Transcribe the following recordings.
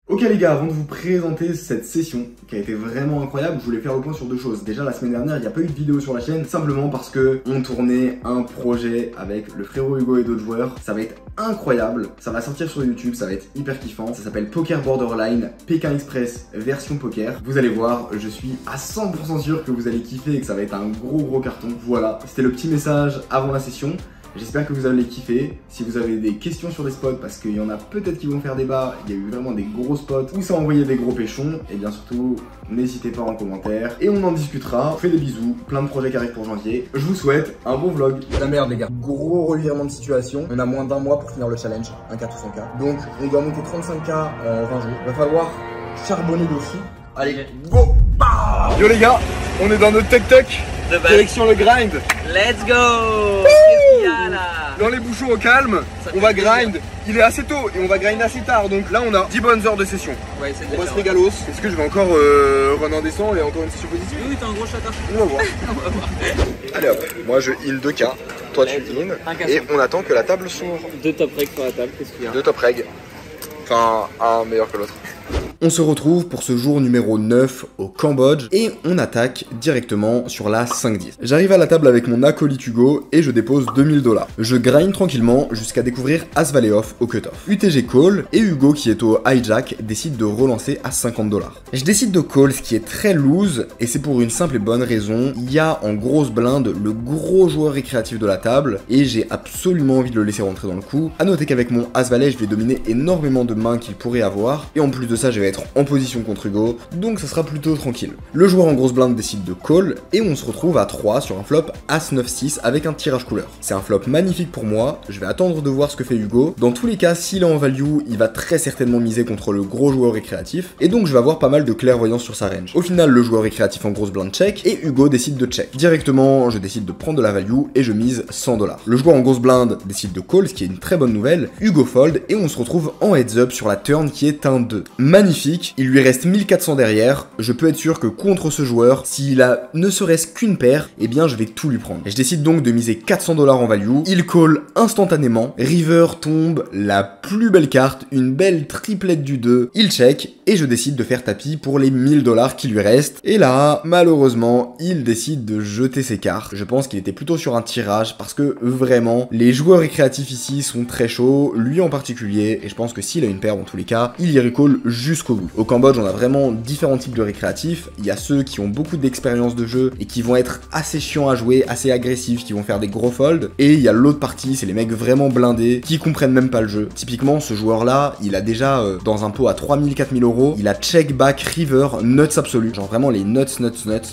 Ok les gars, avant de vous présenter cette session qui a été vraiment incroyable, je voulais faire le point sur deux choses. Déjà la semaine dernière, il n'y a pas eu de vidéo sur la chaîne, simplement parce que on tournait un projet avec le frérot Hugo et d'autres joueurs. Ça va être incroyable, ça va sortir sur YouTube, ça va être hyper kiffant. Ça s'appelle Poker Borderline, Pékin Express version poker. Vous allez voir, je suis à 100% sûr que vous allez kiffer et que ça va être un gros carton. Voilà, c'était le petit message avant la session. J'espère que vous allez kiffer. Si vous avez des questions sur des spots, parce qu'il y en a peut-être qui vont faire débat, il y a eu vraiment des gros spots où ça a envoyé des gros péchons, et bien surtout, n'hésitez pas en commentaire et on en discutera. Je vous fais des bisous, plein de projets qui arrivent pour janvier. Je vous souhaite un bon vlog. La merde les gars, gros revirement de situation. On a moins d'un mois pour finir le challenge, 1K tout 100K. Donc on doit monter 35K en 20 jours. Va falloir charbonner de fou. Allez, go! Yo les gars, on est dans notre tuk-tuk, direction le grind. Let's go! Qu'est-ce qu'il y a là? Dans les bouchons au calme, on va grind. Il est assez tôt et on va grind assez tard. Donc là, on a 10 bonnes heures de session. Ouais, c'est on va se régalos. Est-ce que je vais encore run en descend et encore une session positive? Oui, t'es un gros chata. On va voir. Allez hop, moi je in 2K, toi tu in. Et on attend que la table s'ouvre. Deux top regs sur la table, qu'est-ce qu'il y a? Deux top regs. Enfin, un meilleur que l'autre. On se retrouve pour ce jour numéro 9 au Cambodge et on attaque directement sur la 5-10. J'arrive à la table avec mon acolyte Hugo et je dépose 2000 $. Je grind tranquillement jusqu'à découvrir As-Valet off au cut-off. UTG call et Hugo qui est au hijack décide de relancer à 50 $. Je décide de call ce qui est très loose et c'est pour une simple et bonne raison. Il y a en grosse blinde le gros joueur récréatif de la table et j'ai absolument envie de le laisser rentrer dans le coup. A noter qu'avec mon As-Valet je vais dominer énormément de mains qu'il pourrait avoir et en plus de ça je vais être en position contre Hugo, donc ça sera plutôt tranquille. Le joueur en grosse blinde décide de call, et on se retrouve à 3 sur un flop As-9-6 avec un tirage couleur. C'est un flop magnifique pour moi, je vais attendre de voir ce que fait Hugo. Dans tous les cas, s'il est en value, il va très certainement miser contre le gros joueur récréatif, et donc je vais avoir pas mal de clairvoyance sur sa range. Au final, le joueur récréatif en grosse blinde check, et Hugo décide de check. Directement, je décide de prendre de la value, et je mise 100 $. Le joueur en grosse blinde décide de call, ce qui est une très bonne nouvelle. Hugo fold, et on se retrouve en heads up sur la turn qui est un 2. Magnifique, il lui reste 1400 derrière, je peux être sûr que contre ce joueur, s'il a ne serait-ce qu'une paire, eh bien je vais tout lui prendre. Et je décide donc de miser 400 $ en value, il call instantanément, river tombe la plus belle carte, une belle triplette du 2, il check, et je décide de faire tapis pour les 1000 $ qui lui restent. Et là, malheureusement, il décide de jeter ses cartes. Je pense qu'il était plutôt sur un tirage, parce que vraiment, les joueurs récréatifs ici sont très chauds, lui en particulier, et je pense que s'il a une paire dans tous les cas, il y recall jusqu'au bout. Au Cambodge, on a vraiment différents types de récréatifs. Il y a ceux qui ont beaucoup d'expérience de jeu et qui vont être assez chiants à jouer, assez agressifs, qui vont faire des gros folds. Et il y a l'autre partie, c'est les mecs vraiment blindés qui comprennent même pas le jeu. Typiquement, ce joueur-là, il a déjà dans un pot à 3000, 4000 €, il a check back river nuts absolu. Genre vraiment les nuts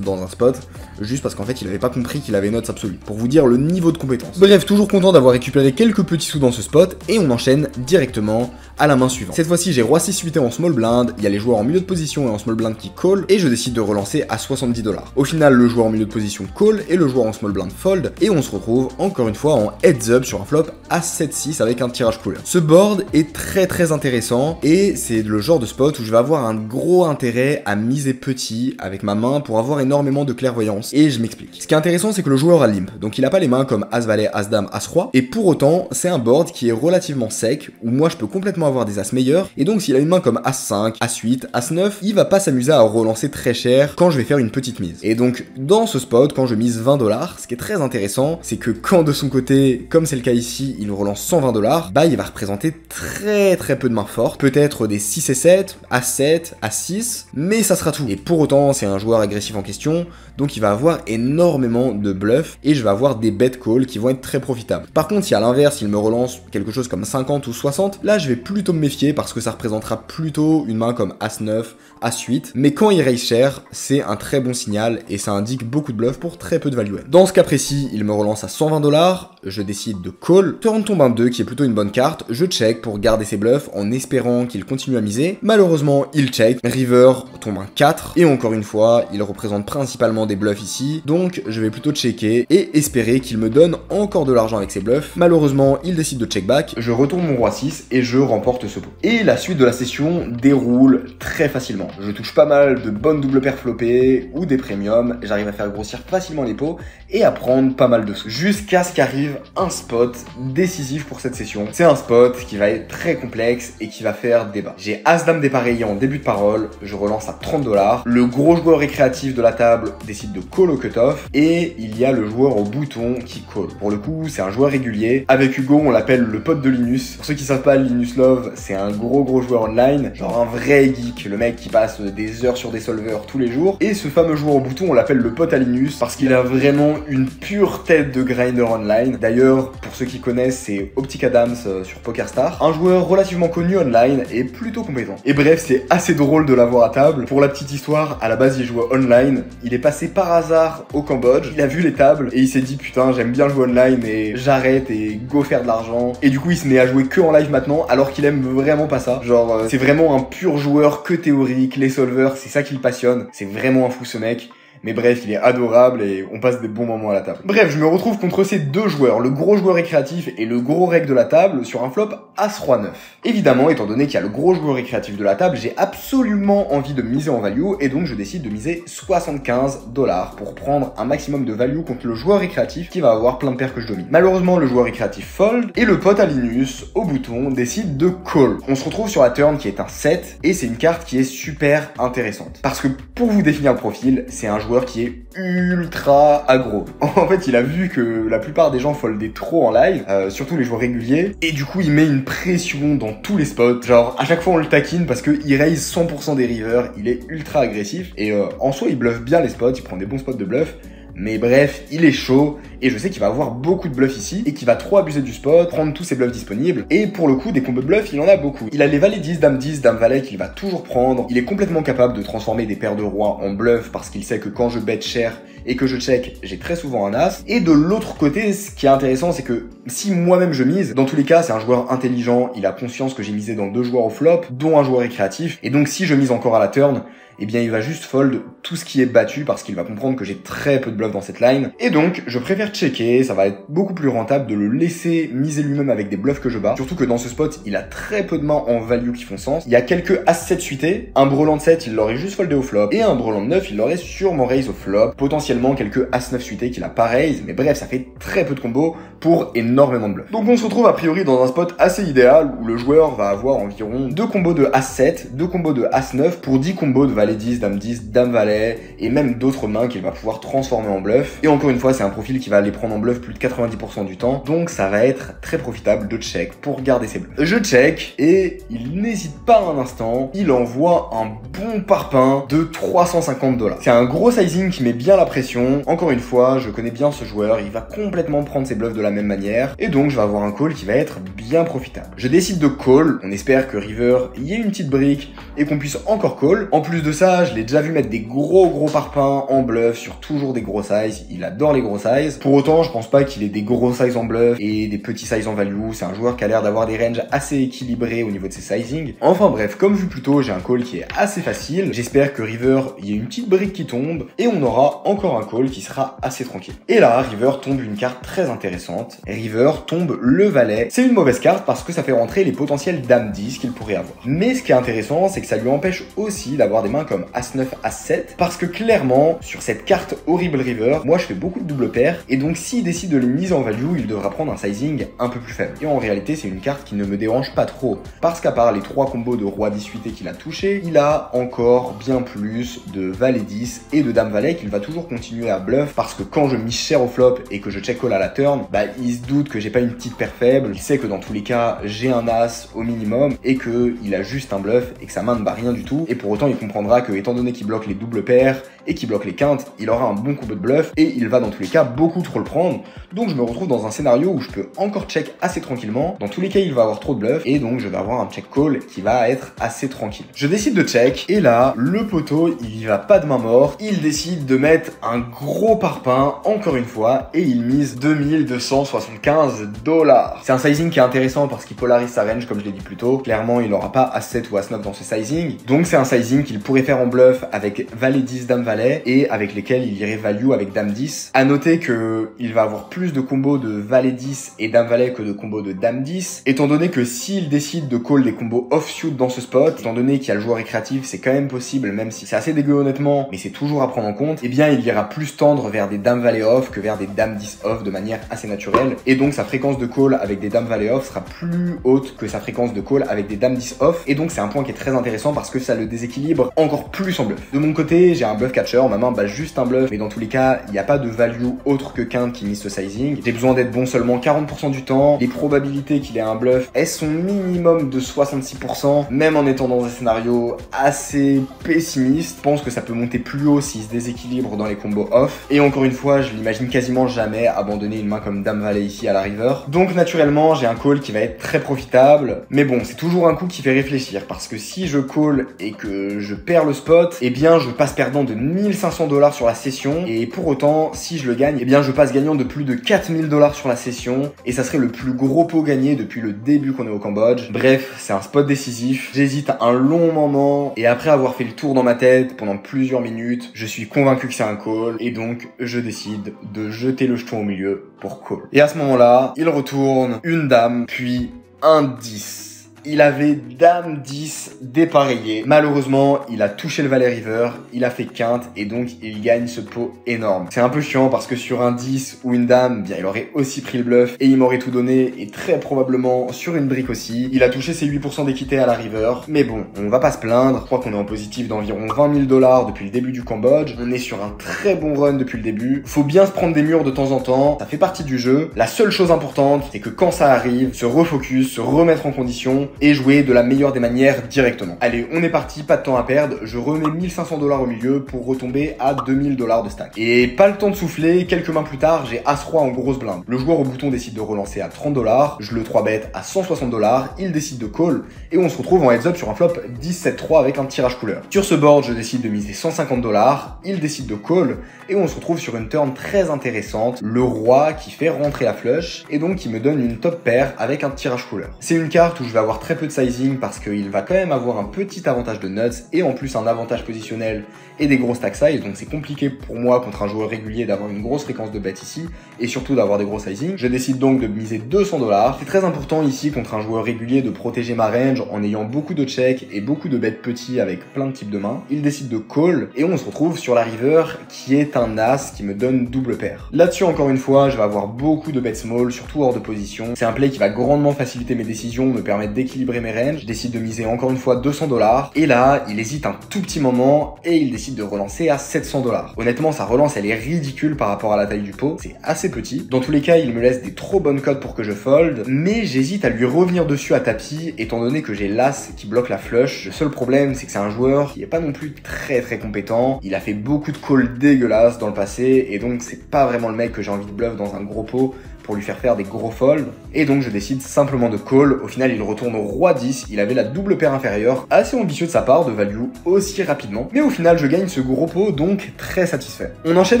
dans un spot. Juste parce qu'en fait, il avait pas compris qu'il avait nuts absolu. Pour vous dire le niveau de compétence. Bref, toujours content d'avoir récupéré quelques petits sous dans ce spot et on enchaîne directement à la main suivante. Cette fois-ci, j'ai roi 6 suité en small blind, il y a les joueurs en milieu de position et en small blind qui call, et je décide de relancer à 70 $. Au final, le joueur en milieu de position call et le joueur en small blind fold, et on se retrouve encore une fois en heads up sur un flop à 7-6 avec un tirage couleur. Ce board est très intéressant, et c'est le genre de spot où je vais avoir un gros intérêt à miser petit avec ma main pour avoir énormément de clairvoyance, et je m'explique. Ce qui est intéressant, c'est que le joueur a limp, donc il a pas les mains comme As-Valet, As-Dame, As-Roi, et pour autant, c'est un board qui est relativement sec, où moi je peux complètement avoir des As meilleurs, et donc s'il a une main comme As-5, As-8, As-9, il va pas s'amuser à relancer très cher quand je vais faire une petite mise. Et donc dans ce spot, quand je mise 20 $, ce qui est très intéressant, c'est que quand de son côté, comme c'est le cas ici, il relance 120 $, bah il va représenter très peu de mains fortes, peut-être des 6 et 7, As-7, As-6, mais ça sera tout. Et pour autant, c'est un joueur agressif en question, donc il va avoir énormément de bluff, et je vais avoir des bet calls qui vont être très profitables. Par contre, si à l'inverse, il me relance quelque chose comme 50 ou 60, là je vais plutôt me méfier parce que ça représentera plutôt une main comme As-9, As-8, mais quand il raise cher, c'est un très bon signal et ça indique beaucoup de bluff pour très peu de value. Dans ce cas précis, il me relance à 120 $, je décide de call, turn tombe un 2 qui est plutôt une bonne carte, je check pour garder ses bluffs en espérant qu'il continue à miser. Malheureusement, il check, river tombe un 4 et encore une fois, il représente principalement des bluffs ici, donc je vais plutôt checker et espérer qu'il me donne encore de l'argent avec ses bluffs. Malheureusement, il décide de check back, je retourne mon roi 6 et je remporte ce pot. Et la suite de la session déroule très facilement. Je touche pas mal de bonnes doubles paires floppées ou des premiums, j'arrive à faire grossir facilement les pots et à prendre pas mal de sous. Jusqu'à ce qu'arrive un spot décisif pour cette session. C'est un spot qui va être très complexe et qui va faire débat. J'ai As-Dame dépareillé en début de parole, je relance à 30 $. Le gros joueur récréatif de la table décide de call au cutoff et il y a le joueur au bouton qui call. Pour le coup, c'est un joueur régulier. Avec Hugo, on l'appelle le pote de Linus. Pour ceux qui savent pas, Linus Love, c'est un gros joueur online, genre un vrai geek, le mec qui passe des heures sur des solvers tous les jours. Et ce fameux joueur au bouton, on l'appelle le pote à Linus parce qu'il a vraiment une pure tête de grinder online. D'ailleurs, pour ceux qui connaissent, c'est Optic Adams sur PokerStar, un joueur relativement connu online et plutôt compétent. Et bref, c'est assez drôle de l'avoir à table. Pour la petite histoire, à la base, il jouait online. Il est passé par hasard au Cambodge. Il a vu les tables et il s'est dit putain, j'aime bien jouer online et j'arrête et go faire de l'argent. Et du coup, il se met à jouer que en live maintenant alors qu'il aime vraiment pas ça. Genre, c'est vraiment un pur joueur que théorique. Les solvers, c'est ça qui le passionne. C'est vraiment un fou ce mec. Mais bref, il est adorable et on passe des bons moments à la table. Bref, je me retrouve contre ces deux joueurs, le gros joueur récréatif et le gros reg de la table, sur un flop As-Roi-9. Évidemment, étant donné qu'il y a le gros joueur récréatif de la table, j'ai absolument envie de miser en value et donc je décide de miser 75 $ pour prendre un maximum de value contre le joueur récréatif qui va avoir plein de paires que je domine. Malheureusement, le joueur récréatif fold et le pote à Linus, au bouton, décide de call. On se retrouve sur la turn qui est un 7 et c'est une carte qui est super intéressante. Parce que pour vous définir le profil, c'est un joueur qui est ultra aggro. En fait, il a vu que la plupart des gens foldaient trop en live, surtout les joueurs réguliers, et du coup, il met une pression dans tous les spots. Genre, à chaque fois, on le taquine parce qu'il raise 100% des rivers, il est ultra agressif, et en soi, il bluffe bien les spots, il prend des bons spots de bluff, mais bref, il est chaud, et je sais qu'il va avoir beaucoup de bluffs ici, et qu'il va trop abuser du spot, prendre tous ses bluffs disponibles, et pour le coup, des combos de bluffs, il en a beaucoup. Il a les valets 10, dame 10, dame valet qu'il va toujours prendre, il est complètement capable de transformer des paires de rois en bluff, parce qu'il sait que quand je bet cher et que je check, j'ai très souvent un as. Et de l'autre côté, ce qui est intéressant, c'est que si moi-même je mise, dans tous les cas, c'est un joueur intelligent, il a conscience que j'ai misé dans 2 joueurs au flop, dont un joueur récréatif, et donc si je mise encore à la turn, eh bien il va juste fold tout ce qui est battu parce qu'il va comprendre que j'ai très peu de bluffs dans cette line. Et donc, je préfère checker, ça va être beaucoup plus rentable de le laisser miser lui-même avec des bluffs que je bats. Surtout que dans ce spot, il a très peu de mains en value qui font sens. Il y a quelques As-7 suités, un brelan de 7, il l'aurait juste foldé au flop, et un brelan de 9, il l'aurait sûrement raise au flop. Potentiellement quelques As-9 suités qu'il a pas raise, mais bref, ça fait très peu de combos pour énormément de bluffs. Donc on se retrouve a priori dans un spot assez idéal où le joueur va avoir environ 2 combos de As-7, 2 combos de As-9 pour 10 combos de valet 10, dame 10, dame valet et même d'autres mains qu'il va pouvoir transformer en bluff. Et encore une fois, c'est un profil qui va les prendre en bluff plus de 90% du temps, donc ça va être très profitable de check pour garder ses bluffs. Je check et il n'hésite pas un instant, il envoie un bon parpaing de 350 $. C'est un gros sizing qui met bien la pression. Encore une fois, je connais bien ce joueur, il va complètement prendre ses bluffs de la même manière et donc je vais avoir un call qui va être bien profitable. Je décide de call, on espère que river y ait une petite brique et qu'on puisse encore call. En plus de ça, je l'ai déjà vu mettre des gros parpaings en bluff sur toujours des gros sizes, il adore les gros sizes. Pour autant, je pense pas qu'il ait des gros sizes en bluff et des petits sizes en value, c'est un joueur qui a l'air d'avoir des ranges assez équilibrés au niveau de ses sizing. Enfin bref, comme vu plus tôt, j'ai un call qui est assez facile, j'espère que river y ait une petite brique qui tombe et on aura encore un call qui sera assez tranquille. Et là, river tombe une carte très intéressante, river tombe le valet. C'est une mauvaise carte parce que ça fait rentrer les potentiels dame 10 qu'il pourrait avoir. Mais ce qui est intéressant, c'est que ça lui empêche aussi d'avoir des mains comme As-9, As-7 parce que clairement, sur cette carte horrible river, moi je fais beaucoup de double paires et donc s'il décide de les miser en value, il devra prendre un sizing un peu plus faible. Et en réalité, c'est une carte qui ne me dérange pas trop parce qu'à part les 3 combos de roi 10 suité qu'il a touché, il a encore bien plus de valet 10 et de dame valet qu'il va toujours continuer à bluff parce que quand je mise cher au flop et que je check call à la turn, bah il se doute que j'ai pas une petite paire faible, il sait que dans tous les cas j'ai un as au minimum et que il a juste un bluff et que sa main ne bat rien du tout, et pour autant il comprendra que étant donné qu'il bloque les doubles paires et qu'il bloque les quintes, il aura un bon combo de bluff et il va dans tous les cas beaucoup trop le prendre. Donc je me retrouve dans un scénario où je peux encore check assez tranquillement. Dans tous les cas, il va avoir trop de bluff et donc je vais avoir un check call qui va être assez tranquille. Je décide de check et là, le poteau, il y va pas de main morte. Il décide de mettre un gros parpaing encore une fois et il mise 2275 $. C'est un sizing qui est intéressant parce qu'il polarise sa range comme je l'ai dit plus tôt. Clairement, il n'aura pas As-7 ou As-9 dans ce sizing. Donc c'est un sizing qu'il pourrait paires en bluff avec valet 10, dame valet et avec lesquelles il irait value avec dame 10. À noter que il va avoir plus de combos de valet 10 et dame valet que de combos de dame 10, étant donné que s'il décide de call des combos offsuit dans ce spot, étant donné qu'il y a le joueur récréatif, c'est quand même possible, même si c'est assez dégueu honnêtement, mais c'est toujours à prendre en compte, eh bien il ira plus tendre vers des dames valet off que vers des dames 10 off de manière assez naturelle, et donc sa fréquence de call avec des dames valet off sera plus haute que sa fréquence de call avec des dames 10 off, et donc c'est un point qui est très intéressant parce que ça le déséquilibre encore plus en bluff. De mon côté, j'ai un bluff catcher, ma main bat juste un bluff, mais dans tous les cas, il n'y a pas de value autre que quinte qui mise ce sizing. J'ai besoin d'être bon seulement 40% du temps, les probabilités qu'il ait un bluff, elles sont minimum de 66%, même en étant dans un scénario assez pessimiste. Je pense que ça peut monter plus haut s'il se déséquilibre dans les combos off, et encore une fois, je l'imagine quasiment jamais abandonner une main comme dame valet ici à la river. Donc naturellement, j'ai un call qui va être très profitable, mais bon, c'est toujours un coup qui fait réfléchir, parce que si je call et que je perds le spot, eh bien je passe perdant de 1500 $ sur la session, et pour autant, si je le gagne, eh bien je passe gagnant de plus de 4000 $ sur la session, et ça serait le plus gros pot gagné depuis le début qu'on est au Cambodge. Bref, c'est un spot décisif, j'hésite un long moment, et après avoir fait le tour dans ma tête pendant plusieurs minutes, je suis convaincu que c'est un call, et donc je décide de jeter le jeton au milieu pour call. Et à ce moment-là, il retourne une dame, puis un 10. Il avait dame 10 dépareillé. Malheureusement, il a touché le valet river, il a fait quinte et donc il gagne ce pot énorme. C'est un peu chiant parce que sur un 10 ou une dame, bien il aurait aussi pris le bluff et il m'aurait tout donné, et très probablement sur une brique aussi. Il a touché ses 8% d'équité à la river, mais bon, on va pas se plaindre. Je crois qu'on est en positif d'environ 20 000 $ depuis le début du Cambodge. On est sur un très bon run depuis le début. Faut bien se prendre des murs de temps en temps, ça fait partie du jeu. La seule chose importante, c'est que quand ça arrive, se refocus, se remettre en condition et jouer de la meilleure des manières directement. Allez, on est parti, pas de temps à perdre, je remets 1500 $ au milieu pour retomber à 2000 $ de stack. Et pas le temps de souffler, quelques mains plus tard, j'ai As-Roi en grosse blinde. Le joueur au bouton décide de relancer à 30 $, je le 3-bet à 160 $, il décide de call, et on se retrouve en heads-up sur un flop 17-3 avec un tirage couleur. Sur ce board, je décide de miser 150 $, il décide de call, et on se retrouve sur une turn très intéressante, le roi qui fait rentrer la flush, et donc qui me donne une top pair avec un tirage couleur. C'est une carte où je vais avoir très peu de sizing parce qu'il va quand même avoir un petit avantage de nuts et en plus un avantage positionnel et des gros stack size, donc c'est compliqué pour moi contre un joueur régulier d'avoir une grosse fréquence de bet ici et surtout d'avoir des gros sizing. Je décide donc de miser 200 $. C'est très important ici contre un joueur régulier de protéger ma range en ayant beaucoup de checks et beaucoup de bets petits avec plein de types de mains. Il décide de call et on se retrouve sur la river qui est un as qui me donne double paire. Là-dessus encore une fois, je vais avoir beaucoup de bets small, surtout hors de position. C'est un play qui va grandement faciliter mes décisions, me permettre d'équilibrer mes ranges. Je décide de miser encore une fois 200 $, et là, il hésite un tout petit moment, et il décide de relancer à 700 $. Honnêtement, sa relance, elle est ridicule par rapport à la taille du pot, c'est assez petit. Dans tous les cas, il me laisse des trop bonnes cotes pour que je fold, mais j'hésite à lui revenir dessus à tapis, étant donné que j'ai l'as qui bloque la flush. Le seul problème, c'est que c'est un joueur qui est pas non plus très compétent, il a fait beaucoup de calls dégueulasses dans le passé, et donc c'est pas vraiment le mec que j'ai envie de bluff dans un gros pot pour lui faire des gros folds, et donc je décide simplement de call. Au final, il retourne au roi 10, il avait la double paire inférieure, assez ambitieux de sa part de value aussi rapidement, mais au final je gagne ce gros pot, donc très satisfait. On enchaîne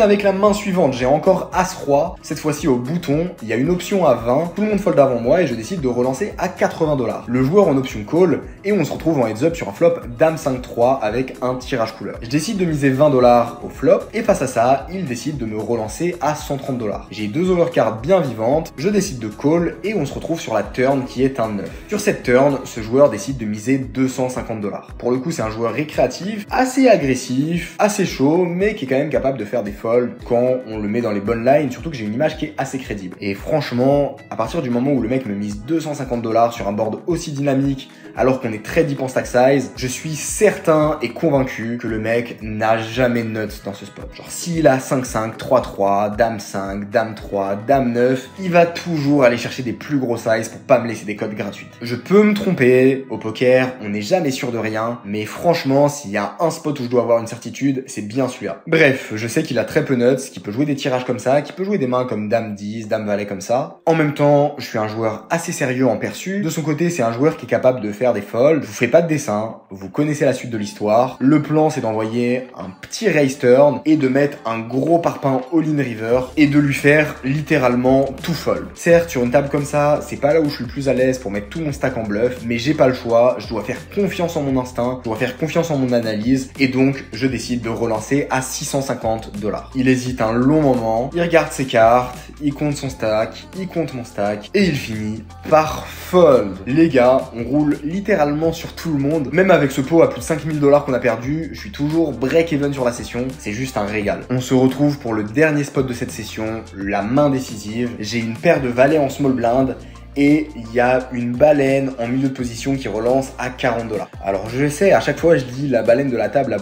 avec la main suivante, j'ai encore As-Roi, cette fois-ci au bouton, il y a une option à 20, tout le monde fold avant moi et je décide de relancer à 80 $. Le joueur en option call, et on se retrouve en heads up sur un flop dame 5-3 avec un tirage couleur. Je décide de miser 20 $ au flop, et face à ça, il décide de me relancer à 130 $. J'ai deux overcards bien vivants, je décide de call et on se retrouve sur la turn qui est un 9. Sur cette turn, ce joueur décide de miser 250 $. Pour le coup, c'est un joueur récréatif, assez agressif, assez chaud, mais qui est quand même capable de faire des folds quand on le met dans les bonnes lines, surtout que j'ai une image qui est assez crédible. Et franchement, à partir du moment où le mec me mise 250 $ sur un board aussi dynamique, alors qu'on est très deep en stack size, je suis certain et convaincu que le mec n'a jamais de nuts dans ce spot. Genre s'il a 5-5, 3-3, dame 5, dame 3, dame 9, il va toujours aller chercher des plus gros size pour pas me laisser des cotes gratuites. Je peux me tromper, au poker, on n'est jamais sûr de rien, mais franchement, s'il y a un spot où je dois avoir une certitude, c'est bien celui-là. Bref, je sais qu'il a très peu nuts, qu'il peut jouer des tirages comme ça, qu'il peut jouer des mains comme dame 10, dame valet comme ça. En même temps, je suis un joueur assez sérieux en perçu. De son côté, c'est un joueur qui est capable de faire des folds. Je vous fais pas de dessin, vous connaissez la suite de l'histoire. Le plan, c'est d'envoyer un petit raise turn et de mettre un gros parpaing all-in river et de lui faire littéralement tout fold. Certes, sur une table comme ça, c'est pas là où je suis le plus à l'aise pour mettre tout mon stack en bluff, mais j'ai pas le choix, je dois faire confiance en mon instinct, je dois faire confiance en mon analyse, et donc je décide de relancer à 650 $. Il hésite un long moment, il regarde ses cartes, il compte son stack, il compte mon stack, et il finit par fold. Les gars, on roule littéralement sur tout le monde, même avec ce pot à plus de 5000 $ qu'on a perdu, je suis toujours break-even sur la session, c'est juste un régal. On se retrouve pour le dernier spot de cette session, la main décisive. J'ai une paire de valets en small blind et il y a une baleine en milieu de position qui relance à 40 $. Alors je sais, à chaque fois je dis la baleine de la table,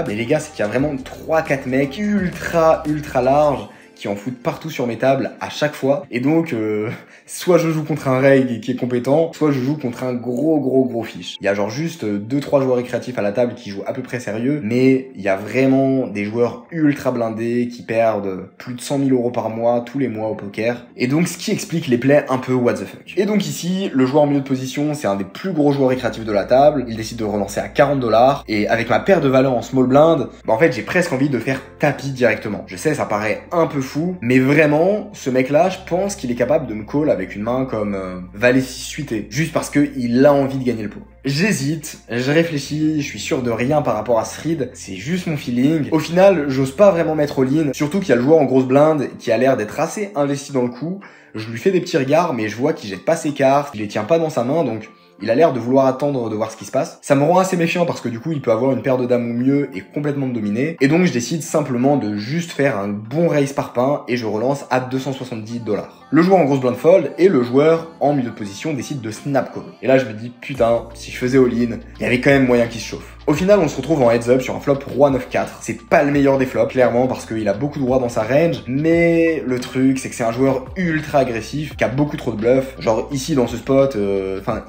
mais les gars, c'est qu'il y a vraiment 3-4 mecs ultra larges qui en foutent partout sur mes tables à chaque fois. Et donc, soit je joue contre un reg qui est compétent, soit je joue contre un gros fiche. Il y a genre juste 2-3 joueurs récréatifs à la table qui jouent à peu près sérieux, mais il y a vraiment des joueurs ultra blindés qui perdent plus de 100 000 € par mois, tous les mois au poker. Et donc, ce qui explique les plays un peu what the fuck. Et donc ici, le joueur en milieu de position, c'est un des plus gros joueurs récréatifs de la table. Il décide de relancer à 40 $. Et avec ma paire de valeurs en small blind, bah en fait, j'ai presque envie de faire tapis directement. Je sais, ça paraît un peu fou, mais vraiment, ce mec-là, je pense qu'il est capable de me call avec une main comme valet 6 suité, juste parce que il a envie de gagner le pot. J'hésite, je réfléchis, je suis sûr de rien par rapport à ce read, c'est juste mon feeling. Au final, j'ose pas vraiment mettre all-in, surtout qu'il y a le joueur en grosse blinde qui a l'air d'être assez investi dans le coup. Je lui fais des petits regards, mais je vois qu'il jette pas ses cartes, il les tient pas dans sa main, donc il a l'air de vouloir attendre de voir ce qui se passe. Ça me rend assez méfiant parce que du coup, il peut avoir une paire de dames ou mieux et complètement me dominer. Et donc, je décide simplement de juste faire un bon raise par pain et je relance à 270 $. Le joueur en grosse blind fold et le joueur en milieu de position décide de snap call. Et là, je me dis, putain, si je faisais all-in, il y avait quand même moyen qu'il se chauffe. Au final, on se retrouve en heads up sur un flop roi 9-4. C'est pas le meilleur des flops, clairement, parce qu'il a beaucoup de rois dans sa range. Mais le truc, c'est que c'est un joueur ultra agressif, qui a beaucoup trop de bluff. Genre ici, dans ce spot,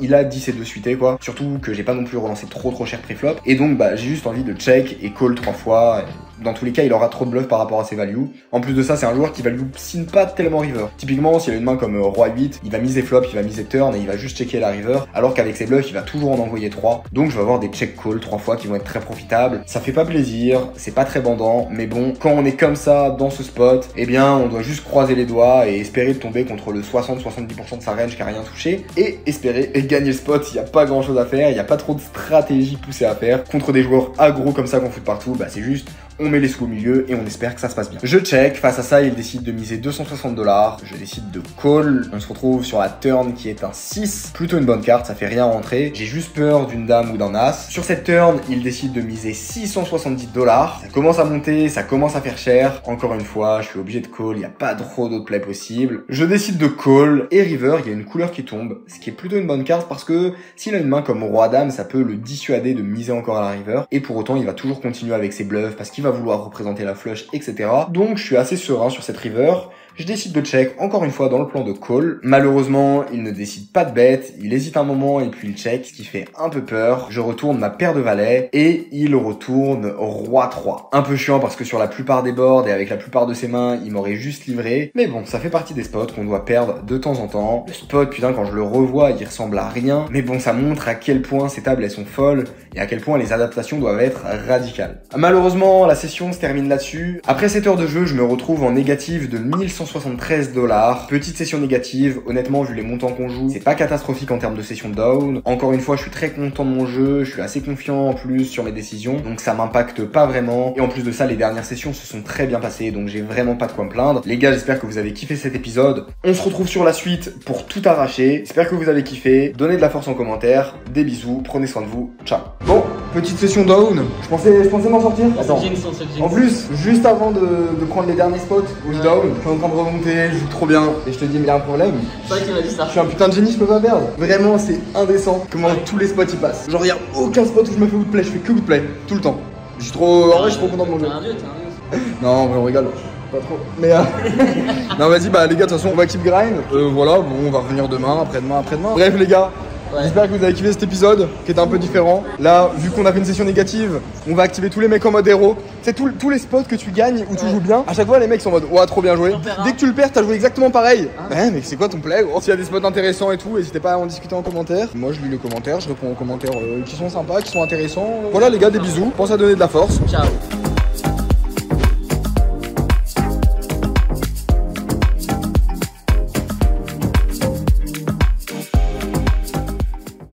il a 10 et 2 suités, quoi. Surtout que j'ai pas non plus relancé trop cher pré-flop. Et donc, bah, j'ai juste envie de check et call 3 fois. Dans tous les cas, il aura trop de bluff par rapport à ses values. En plus de ça, c'est un joueur qui value signe pas tellement river. Typiquement, s'il a une main comme roi 8, il va miser flop, il va miser turn et il va juste checker la river. Alors qu'avec ses bluffs, il va toujours en envoyer 3. Donc, je vais avoir des check call 3 fois qui vont être très profitables. Ça fait pas plaisir, c'est pas très bandant. Mais bon, quand on est comme ça dans ce spot, eh bien, on doit juste croiser les doigts et espérer de tomber contre le 60-70% de sa range qui a rien touché. Et espérer gagner le spot. Il y a pas grand chose à faire, il y a pas trop de stratégie poussée à faire. Contre des joueurs aggro comme ça qu'on fout partout, bah c'est juste on met les sous au milieu et on espère que ça se passe bien. Je check, face à ça, il décide de miser 260 $. Je décide de call. On se retrouve sur la turn qui est un 6. Plutôt une bonne carte, ça fait rien rentrer. J'ai juste peur d'une dame ou d'un as. Sur cette turn, il décide de miser 670 $. Ça commence à monter, ça commence à faire cher. Encore une fois, je suis obligé de call, il n'y a pas trop d'autres plays possibles. Je décide de call et river, il y a une couleur qui tombe. Ce qui est plutôt une bonne carte parce que s'il a une main comme roi-dame, ça peut le dissuader de miser encore à la river. Et pour autant, il va toujours continuer avec ses bluffs parce qu'il va vouloir représenter la flush, etc. Donc je suis assez serein sur cette river. Je décide de check encore une fois dans le plan de call. Malheureusement, il ne décide pas de bet. Il hésite un moment et puis il check, ce qui fait un peu peur. Je retourne ma paire de valets et il retourne roi 3. Un peu chiant parce que sur la plupart des boards et avec la plupart de ses mains, il m'aurait juste livré. Mais bon, ça fait partie des spots qu'on doit perdre de temps en temps. Le spot, putain, quand je le revois, il ressemble à rien. Mais bon, ça montre à quel point ces tables, elles sont folles et à quel point les adaptations doivent être radicales. Malheureusement, la session se termine là-dessus. Après 7 heures de jeu, je me retrouve en négatif de 1173 $. Petite session négative. Honnêtement, vu les montants qu'on joue, c'est pas catastrophique en termes de session down. Encore une fois, je suis très content de mon jeu. Je suis assez confiant en plus sur mes décisions. Donc ça m'impacte pas vraiment. Et en plus de ça, les dernières sessions se sont très bien passées. Donc j'ai vraiment pas de quoi me plaindre. Les gars, j'espère que vous avez kiffé cet épisode. On se retrouve sur la suite pour tout arracher. J'espère que vous avez kiffé. Donnez de la force en commentaire. Des bisous. Prenez soin de vous. Ciao. Bon, petite session down. Je pensais m'en sortir. Attends. En plus, juste avant de prendre les derniers spots où je down, je suis en train de remonter, je joue trop bien. Et je te dis, mais il y a un problème. C'est vrai qu'il m'a dit ça. Je suis un putain de génie, je peux pas perdre. Vraiment, c'est indécent comment tous les spots y passent. Genre, y a aucun spot où je me fais woodplay, je fais que woodplay, tout le temps. Je suis trop. En vrai, je suis trop content de mon jeu. T'es un dieu. Non, en vrai, on rigole. Pas trop. Mais non, vas-y, bah les gars, de toute façon, on va keep grind. Voilà, bon, on va revenir demain, après-demain. Bref, les gars. Ouais. J'espère que vous avez kiffé cet épisode qui était un peu différent. Là, vu qu'on a fait une session négative, on va activer tous les mecs en mode héros. C'est tous les spots que tu gagnes ou tu joues bien. À chaque fois, les mecs sont en mode ouah, trop bien joué. Dès que tu le perds, t'as joué exactement pareil. Ouais, mais c'est quoi ton play, gros? S'il y a des spots intéressants et tout, n'hésitez pas à en discuter en commentaire. Moi, je lis les commentaires, je réponds aux commentaires qui sont sympas, qui sont intéressants. Voilà, les gars, des bisous. Pense à donner de la force. Ciao.